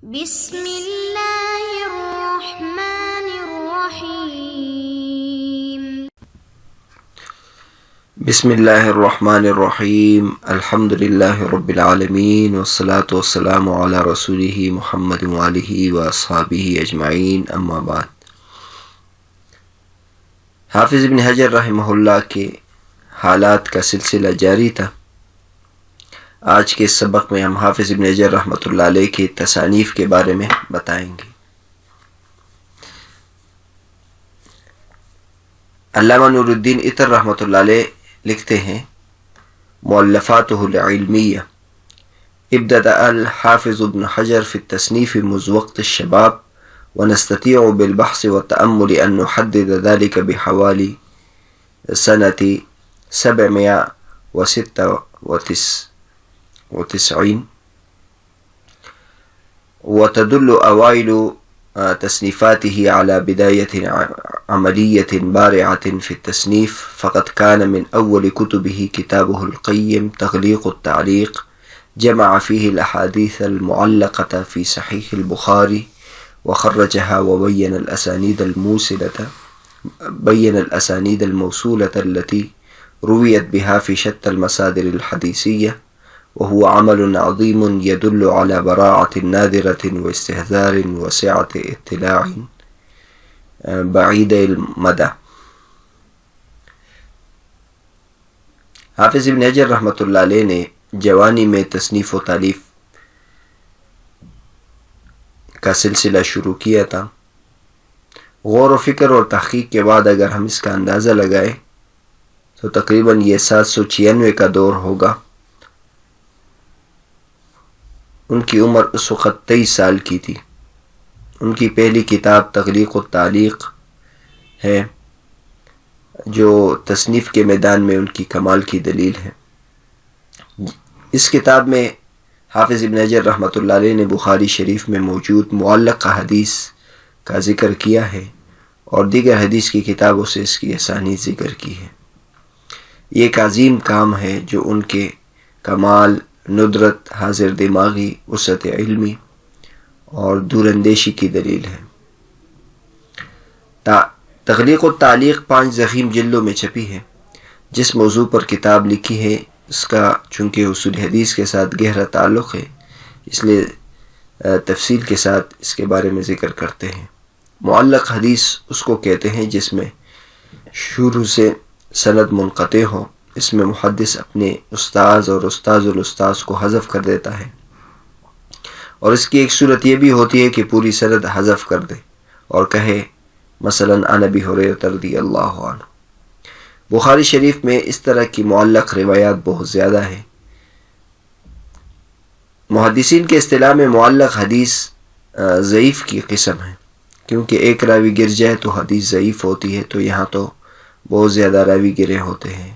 بسم اللہ الرحمن الرحیم بسم اللہ الرحمن الرحیم الحمد للہ رب العالمین والصلاة والسلام علی رسولہ محمد وآلہ واصحابہ اجمعین اما بعد۔ حافظ ابن حجر رحمہ اللہ کے حالات کا سلسلہ جاری تھا۔ آج کے سبق میں ہم حافظ ابن حجر رحمۃ اللہ علیہ کے تصانیف کے بارے میں بتائیں گے۔ علامہ نور الدین عطر رحمۃ اللہ علیہ لکھتے ہیں مؤلفاتہ العلمیہ ابتدأ الحافظ ابن حجر في التصنيف منذ وقت الشباب ونستطيع بالبحث والتأمل أن نحدد ذلك بحوالي سنة 796 وتدل أوائل تصنيفاته على بداية عملية بارعة في التصنيف، فقد كان من أول كتبه كتابه القيم تغليق التعليق، جمع فيه الأحاديث المعلقة في صحيح البخاري وخرجها وبين الأسانيد الموصولة التي رويت بها في شتى المصادر الحديثية، وهو عمل عظيم يدل على براعة نادرة واستهذار وسعة اطلاع بعید المدى۔ حافظ ابن حجر رحمۃ اللہ علیہ نے جوانی میں تصنیف و تالیف کا سلسلہ شروع کیا تھا۔ غور و فکر اور تحقیق کے بعد اگر ہم اس کا اندازہ لگائیں تو تقریباً یہ 796 کا دور ہوگا۔ ان کی عمر اس وقت 23 سال کی تھی۔ ان کی پہلی کتاب تغلیق التعلیق ہے جو تصنیف کے میدان میں ان کی کمال کی دلیل ہے۔ اس کتاب میں حافظ ابن حجر رحمۃ اللہ علیہ نے بخاری شریف میں موجود معلق حدیث کا ذکر کیا ہے اور دیگر حدیث کی کتابوں سے اس کی اسانید ذکر کی ہے۔ یہ ایک عظیم کام ہے جو ان کے کمال، ندرت، حاضر دماغی، وسعت علمی اور دور اندیشی کی دلیل ہے۔ تغلیق التعلیق 5 ضخیم جلدوں میں چھپی ہے۔ جس موضوع پر کتاب لکھی ہے اس کا چونکہ اصول حدیث کے ساتھ گہرا تعلق ہے، اس لیے تفصیل کے ساتھ اس کے بارے میں ذکر کرتے ہیں۔ معلق حدیث اس کو کہتے ہیں جس میں شروع سے سند منقطع ہو۔ اس میں محدث اپنے استاذ اور استاذ الاستاذ کو حذف کر دیتا ہے، اور اس کی ایک صورت یہ بھی ہوتی ہے کہ پوری سند حذف کر دے اور کہے مثلا عن ابی ہریرہ رضی اللہ عنہ۔ بخاری شریف میں اس طرح کی معلق روایات بہت زیادہ ہیں۔ محدثین کے اصطلاح میں معلق حدیث ضعیف کی قسم ہے، کیونکہ ایک راوی گر جائے تو حدیث ضعیف ہوتی ہے، تو یہاں تو بہت زیادہ راوی گرے ہوتے ہیں۔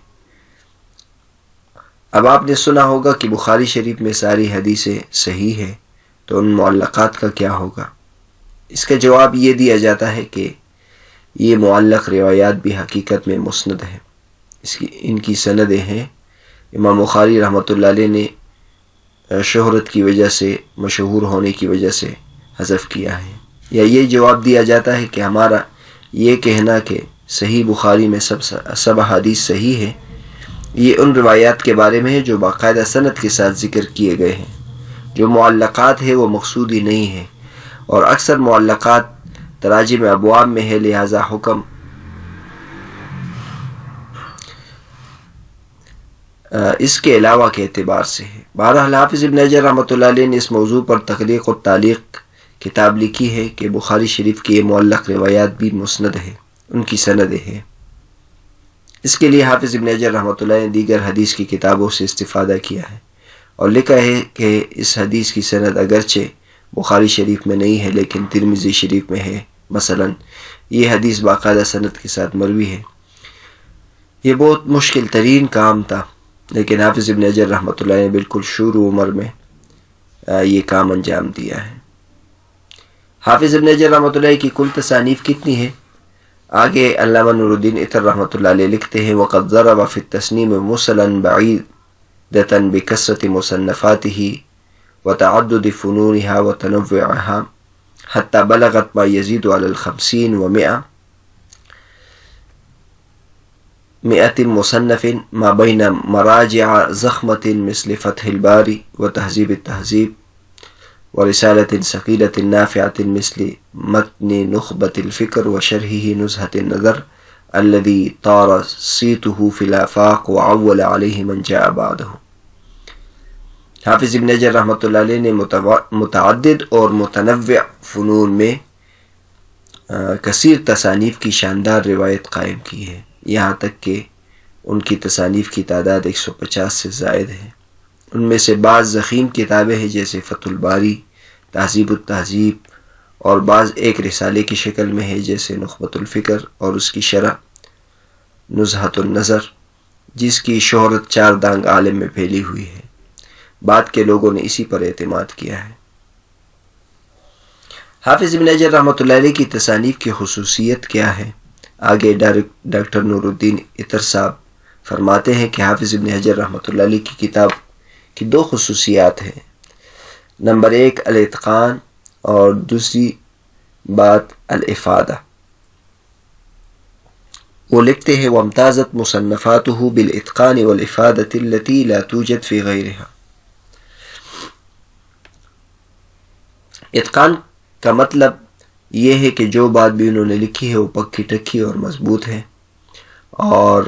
اب آپ نے سنا ہوگا کہ بخاری شریف میں ساری حدیثیں صحیح ہیں، تو ان معلقات کا کیا ہوگا؟ اس کا جواب یہ دیا جاتا ہے کہ یہ معلق روایات بھی حقیقت میں مسند ہیں۔ ان کی سندیں ہیں۔ امام بخاری رحمۃ اللہ علیہ نے شہرت کی وجہ سے، مشہور ہونے کی وجہ سے حذف کیا ہے، یا یہ جواب دیا جاتا ہے کہ ہمارا یہ کہنا کہ صحیح بخاری میں سب حدیث صحیح ہے، یہ ان روایات کے بارے میں ہے جو باقاعدہ سند کے ساتھ ذکر کیے گئے ہیں۔ جو معلقات ہیں وہ مقصودی نہیں ہیں، اور اکثر معلقات تراجم ابواب میں ہے، لہذا حکم اس کے علاوہ کے اعتبار سے ہے۔ بہرحال حافظ ابن حجر رحمۃ اللہ علیہ نے اس موضوع پر تغلیق التعلیق کتاب لکھی ہے کہ بخاری شریف کی یہ معلق روایات بھی مسند ہے، ان کی سندیں ہیں۔ اس کے لیے حافظ ابن حجر رحمۃ اللہ نے دیگر حدیث کی کتابوں سے استفادہ کیا ہے اور لکھا ہے کہ اس حدیث کی سند اگرچہ بخاری شریف میں نہیں ہے لیکن ترمذی شریف میں ہے۔ مثلا یہ حدیث باقاعدہ سند کے ساتھ مروی ہے۔ یہ بہت مشکل ترین کام تھا، لیکن حافظ ابن حجر رحمۃ اللہ نے بالکل شروع عمر میں یہ کام انجام دیا ہے۔ حافظ ابن حجر رحمۃ اللہ کی کل تصانیف کتنی ہے؟ آگے علامہ نور الدین عطر رحمۃ اللہ علیہ لکھتے ہیں وقد ضرب فی التصنیف مرسلا بعیدۃ بکثرۃ مصنفاتہ وتعدد فنونها وتنوعها حتى بلغت ما يزيد على 50 و100 مصنف ما بين مراجع ضخمة مثل فتح الباري وتهذيب التهذيب ورسالة ثقيلة نافعة مثل متن نخبة الفكر وشرحه نزهة النظر الذي طار صيته في الآفاق وعول عليه من جاء بعده. حافظ ابن حجر رحمۃ اللہ علیہ نے متعدد اور متنوع فنون میں کثیر تصانیف کی شاندار روایت قائم کی ہے، یہاں تک کہ ان کی تصانیف کی تعداد 150 سے زائد ہے۔ ان میں سے بعض ضخیم کتابیں ہیں جیسے فتح الباری، تہذیب التہذیب، اور بعض ایک رسالے کی شکل میں ہے جیسے نخبۃ الفکر اور اس کی شرح نزہۃ النظر، جس کی شہرت 4 دانگ عالم میں پھیلی ہوئی ہے۔ بعد کے لوگوں نے اسی پر اعتماد کیا ہے۔ حافظ ابن حجر رحمۃ اللہ علیہ کی تصانیف کی خصوصیت کیا ہے؟ آگے ڈاکٹر نور الدین عطر صاحب فرماتے ہیں کہ حافظ ابن حجر رحمۃ اللہ علیہ کی کتاب کی 2 خصوصیات ہیں۔ نمبر 1 الاتقان اور دوسری بات الافادہ۔ وہ لکھتے ہیں وامتازت مصنفاتہ بالاتقان والافادۃ التي لا توجد في غیرها۔ اتقان کا مطلب یہ ہے کہ جو بات بھی انہوں نے لکھی ہے وہ پکی ٹکی اور مضبوط ہے، اور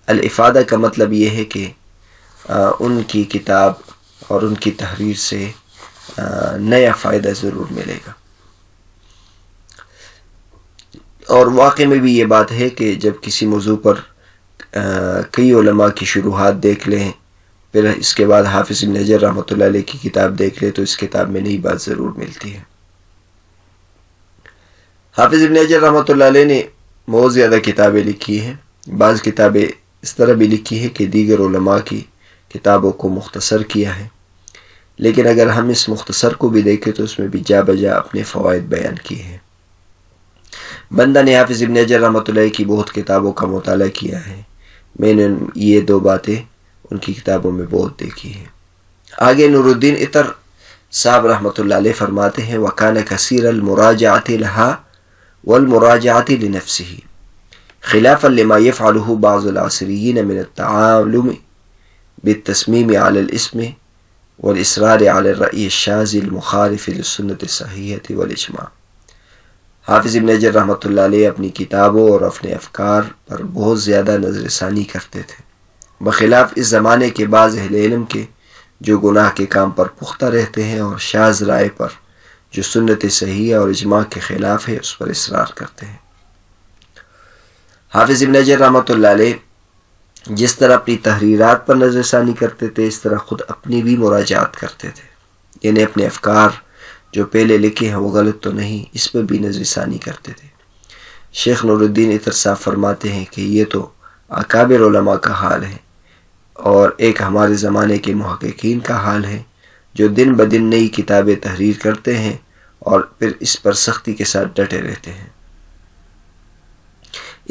الافادہ کا مطلب یہ ہے کہ ان کی کتاب اور ان کی تحریر سے نیا فائدہ ضرور ملے گا۔ اور واقع میں بھی یہ بات ہے کہ جب کسی موضوع پر کئی علماء کی شروحات دیکھ لیں، پھر اس کے بعد حافظ ابن حجر رحمۃ اللہ علیہ کی کتاب دیکھ لیں، تو اس کتاب میں نئی بات ضرور ملتی ہے۔ حافظ ابن حجر رحمۃ اللہ علیہ نے بہت زیادہ کتابیں لکھی ہیں۔ بعض کتابیں اس طرح بھی لکھی ہے کہ دیگر علماء کی کتابوں کو مختصر کیا ہے، لیکن اگر ہم اس مختصر کو بھی دیکھیں تو اس میں بھی جا بجا اپنے فوائد بیان کیے ہیں۔ بندہ نے حافظ ابن حجر رحمۃ اللہ کی بہت کتابوں کا مطالعہ کیا ہے، میں نے یہ 2 باتیں ان کی کتابوں میں بہت دیکھی ہیں۔ آگے نور الدین عطر صاحب رحمۃ اللہ علیہ فرماتے ہیں وَكَانَ كَثِيرَ الْمُرَاجَعَةِ لَهَا وَالْمُرَاجَعَةِ لِنَفْسِهِ خلافا لما يفعله بعض العصريين من التعالم بالتصميم على الاسم والإصرار على الرأي الشاذ المخالف للسنة الصحيحة والإجماع۔ حافظ ابن حجر رحمۃ اللہ علیہ اپنی کتابوں اور اپنے افکار پر بہت زیادہ نظر ثانی کرتے تھے، بخلاف اس زمانے کے بعض اہل علم کے جو گناہ کے کام پر پختہ رہتے ہیں اور شاذ رائے پر جو سنت صحیحہ اور اجماع کے خلاف ہے اس پر اصرار کرتے ہیں۔ حافظ ابن حجر رحمۃ اللہ علیہ جس طرح اپنی تحریرات پر نظر ثانی کرتے تھے، اس طرح خود اپنی بھی مراجعات کرتے تھے، یعنی اپنے افکار جو پہلے لکھے ہیں وہ غلط تو نہیں، اس پر بھی نظر ثانی کرتے تھے۔ شیخ نور الدین عطر صاحب فرماتے ہیں کہ یہ تو اکابر علماء کا حال ہے، اور ایک ہمارے زمانے کے محققین کا حال ہے جو دن بدن نئی کتابیں تحریر کرتے ہیں اور پھر اس پر سختی کے ساتھ ڈٹے رہتے ہیں،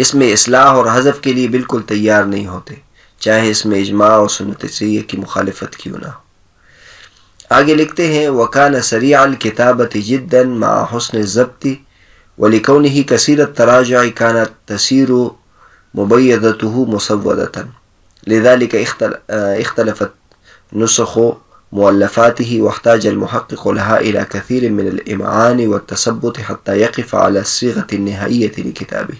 اس میں اصلاح اور حذف کے لیے بالکل تیار نہیں ہوتے، چاہے اس میں اجماع اور سنت صحیحہ کی مخالفت کیوں نہ ہو۔ آگے لکھتے ہیں وَكَانَ سَرِيعَ الْكِتَابَةِ جِدًّا مَعَ حُسْنِ الضَّبْطِ وَلِكَوْنِهِ كَثِيرَ التَّرَاجُعِ كَانَتْ تَسِيرُ مُبَيَّضَتُهُ مُسَوَّدَةً لذلك اختلفت نسخ مؤلفاته واحتاج المحقق لها إلى كثير من الإمعان والتثبت حتى يقف على الصيغة النهائية لكتابه۔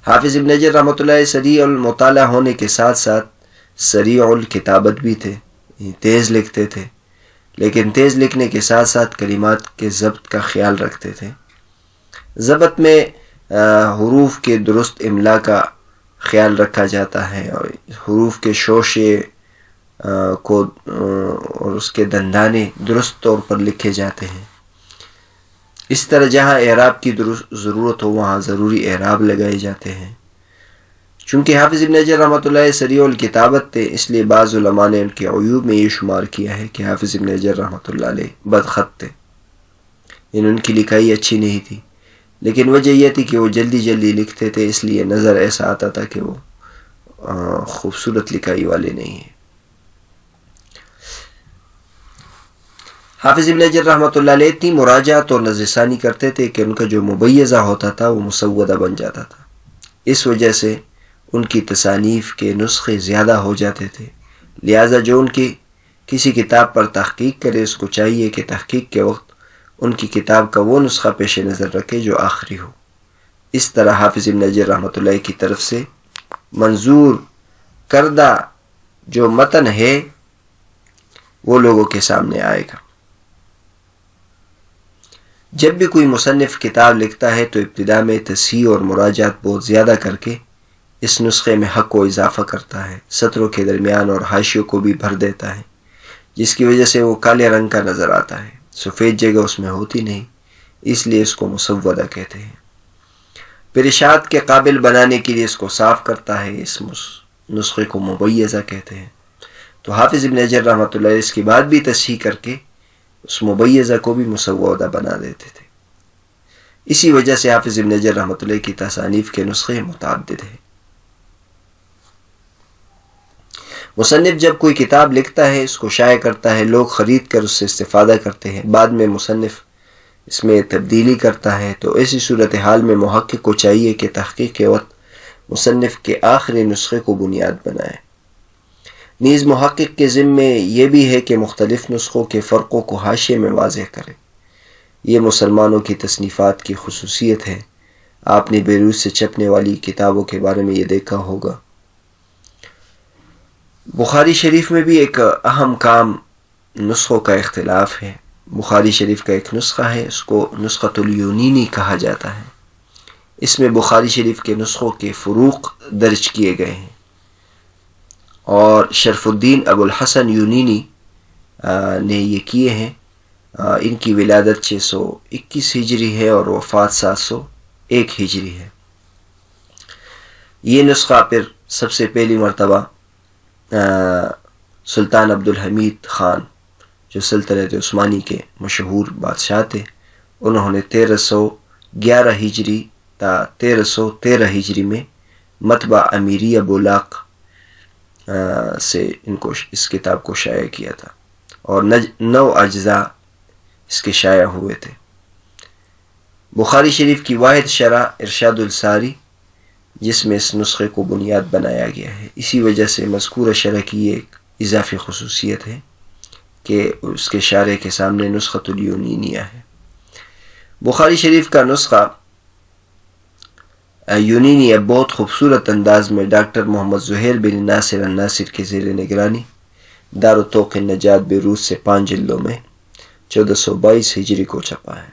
حافظ ابن حجر رحمۃ اللہ سریع المطالعہ ہونے کے ساتھ ساتھ سریع الکتابت بھی تھے، تیز لکھتے تھے، لیکن تیز لکھنے کے ساتھ ساتھ کلمات کے ضبط کا خیال رکھتے تھے۔ ضبط میں حروف کے درست املا کا خیال رکھا جاتا ہے، اور حروف کے شوشے کو اور اس کے دندانے درست طور پر لکھے جاتے ہیں۔ اس طرح جہاں اعراب کی ضرورت ہو وہاں ضروری اعراب لگائے جاتے ہیں۔ چونکہ حافظ ابن حجر رحمۃ اللہ سریع الکتابت تھے، اس لیے بعض علماء نے ان کے عیوب میں یہ شمار کیا ہے کہ حافظ ابن حجر رحمۃ اللہ علیہ بدخط تھے، یعنی ان کی لکھائی اچھی نہیں تھی، لیکن وجہ یہ تھی کہ وہ جلدی جلدی لکھتے تھے، اس لیے نظر ایسا آتا تھا کہ وہ خوبصورت لکھائی والے نہیں ہیں۔ حافظ ابن حجر رحمۃ اللہ علیہ اتنی مراجعات اور نظر ثانی کرتے تھے کہ ان کا جو مبیضہ ہوتا تھا وہ مسودہ بن جاتا تھا. اس وجہ سے ان کی تصانیف کے نسخے زیادہ ہو جاتے تھے. لہٰذا جو ان کی کسی کتاب پر تحقیق کرے اس کو چاہیے کہ تحقیق کے وقت ان کی کتاب کا وہ نسخہ پیش نظر رکھے جو آخری ہو. اس طرح حافظ ابن حجر رحمۃ اللہ کی طرف سے منظور کردہ جو متن ہے وہ لوگوں کے سامنے آئے گا. جب بھی کوئی مصنف کتاب لکھتا ہے تو ابتدا میں تصحیح اور مراجعات بہت زیادہ کر کے اس نسخے میں حق و اضافہ کرتا ہے. سطروں کے درمیان اور حاشیوں کو بھی بھر دیتا ہے جس کی وجہ سے وہ کالے رنگ کا نظر آتا ہے. سفید جگہ اس میں ہوتی نہیں، اس لیے اس کو مسودہ کہتے ہیں. پھر اشاعت کے قابل بنانے کے لیے اس کو صاف کرتا ہے. اس نسخے کو مبیضہ کہتے ہیں. تو حافظ ابن حجر رحمۃ اللہ اس کے بعد بھی تصحیح کر کے اس مبیضہ کو بھی مسودہ بنا دیتے تھے. اسی وجہ سے حافظ ابن حجر رحمۃ اللہ کی تصانیف کے نسخے متعدد ہیں. مصنف جب کوئی کتاب لکھتا ہے اس کو شائع کرتا ہے، لوگ خرید کر اس سے استفادہ کرتے ہیں، بعد میں مصنف اس میں تبدیلی کرتا ہے، تو ایسی صورتحال میں محقق کو چاہیے کہ تحقیق کے وقت مصنف کے آخری نسخے کو بنیاد بنائے. نیز محقق کے ذمے یہ بھی ہے کہ مختلف نسخوں کے فرقوں کو حاشیے میں واضح کرے. یہ مسلمانوں کی تصنیفات کی خصوصیت ہے. آپ نے بیروت سے چھپنے والی کتابوں کے بارے میں یہ دیکھا ہوگا. بخاری شریف میں بھی ایک اہم کام نسخوں کا اختلاف ہے. بخاری شریف کا ایک نسخہ ہے، اس کو نسخۃ الیونینی کہا جاتا ہے. اس میں بخاری شریف کے نسخوں کے فروق درج کیے گئے ہیں، اور شرف الدین ابو الحسن یونینی نے یہ کیے ہیں. ان کی ولادت 621 ہجری ہے اور وفات 701 ہجری ہے. یہ نسخہ پھر سب سے پہلی مرتبہ سلطان عبد الحمید خان جو سلطنت عثمانی کے مشہور بادشاہ تھے، انہوں نے 1311 ہجری تا 1313 ہجری میں مطبع امیریہ بولاق سے اس کتاب کو شائع کیا تھا، اور 9 اجزاء اس کے شائع ہوئے تھے. بخاری شریف کی واحد شرح ارشاد الساری جس میں اس نسخے کو بنیاد بنایا گیا ہے. اسی وجہ سے مذکورہ شرح کی یہ ایک اضافی خصوصیت ہے کہ اس کے شارح کے سامنے نسخۃ الیونینیہ ہے. بخاری شریف کا نسخہ یونینیہ بہت خوبصورت انداز میں ڈاکٹر محمد زہیر بن ناصر الناصر کے زیر نگرانی دارالطوق النجات بیروت سے 5 جلدوں میں 1422 ہجری کو چھپا ہے.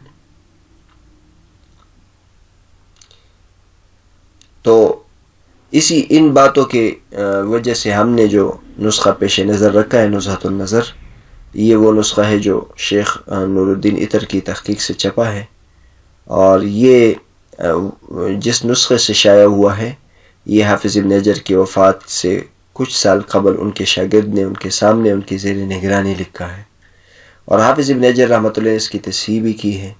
تو ان باتوں کے وجہ سے ہم نے جو نسخہ پیش نظر رکھا ہے نزہۃ النظر، یہ وہ نسخہ ہے جو شیخ نور الدین عطر کی تحقیق سے چھپا ہے، اور یہ جس نسخے سے شائع ہوا ہے یہ حافظ ابن حجر کی وفات سے کچھ سال قبل ان کے شاگرد نے ان کے سامنے ان کی زیر نگرانی لکھا ہے، اور حافظ ابن حجر رحمۃ اللہ اس کی تصحیح بھی کی ہے.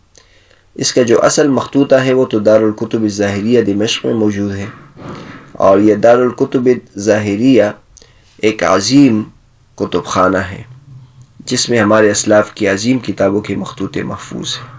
اس کا جو اصل مخطوطہ ہے وہ تو دارالکتب الظاہریہ دمشق میں موجود ہے، اور یہ دارالکتب الظاہریہ ایک عظیم کتب خانہ ہے جس میں ہمارے اسلاف کی عظیم کتابوں کے مخطوطے محفوظ ہیں.